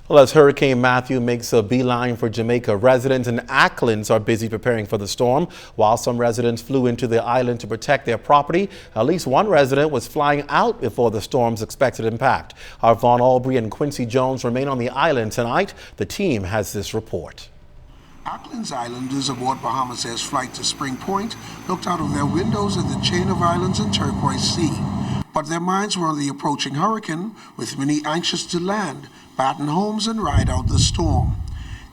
Well, as Hurricane Matthew makes a beeline for Jamaica, residents in Acklins are busy preparing for the storm. While some residents flew into the island to protect their property, at least one resident was flying out before the storm's expected impact. Our Vaughn Aubrey and Quincy Jones remain on the island tonight. The team has this report. Acklins Islanders aboard Bahamas Air's flight to Spring Point looked out of their windows at the chain of islands and turquoise sea. But their minds were on the approaching hurricane, with many anxious to land, batten homes and ride out the storm.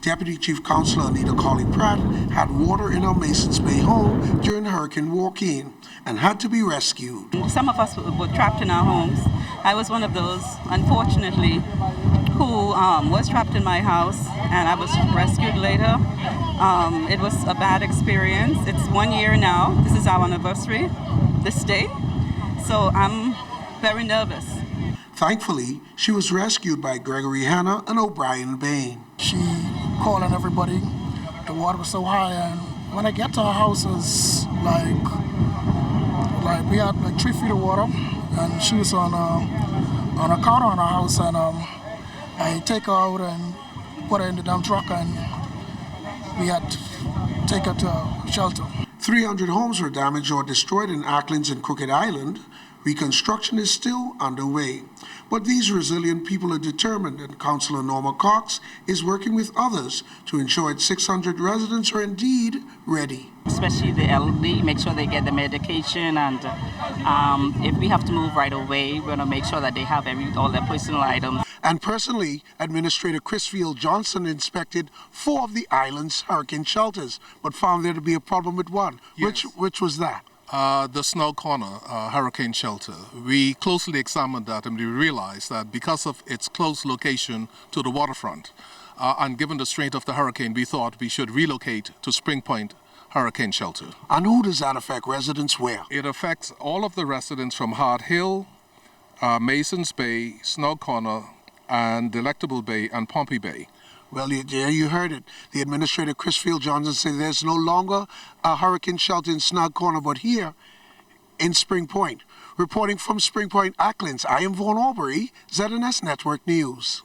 Deputy Chief Counselor Anita Colley-Pratt had water in our Masons Bay home during Hurricane Joaquin and had to be rescued. Some of us were trapped in our homes. I was one of those, unfortunately, who was trapped in my house, and I was rescued later. It was a bad experience. It's 1 year now. This is our anniversary this day. So I'm very nervous. Thankfully, she was rescued by Gregory Hanna and O'Brien Bain. She called on everybody. The water was so high, and when I get to our house, it was like we had like 3 feet of water, and she was on a counter in our house, and I take her out and put her in the dump truck, and we had to take her to a shelter. 300 homes were damaged or destroyed in Acklins and Crooked Island. Reconstruction is still underway. But these resilient people are determined, and Councillor Norma Cox is working with others to ensure its 600 residents are indeed ready. Especially the elderly, make sure they get the medication, and if we have to move right away, we're going to make sure that they have all their personal items. And personally, Administrator Chrisfield Johnson inspected 4 of the island's hurricane shelters, but found there to be a problem with one. Yes. Which was that? The Snow Corner hurricane shelter. We closely examined that, and we realized that because of its close location to the waterfront, and given the strength of the hurricane, we thought we should relocate to Spring Point Hurricane Shelter. And who does that affect? Residents where? It affects all of the residents from Hard Hill, Masons Bay, Snow Corner, and Delectable Bay and Pompey Bay. Well, you heard it. The Administrator Chrisfield Johnson said there's no longer a hurricane shelter in Snug Corner, but here in Spring Point. Reporting from Spring Point, Acklins, I am Vaughn Aubrey, ZNS Network News.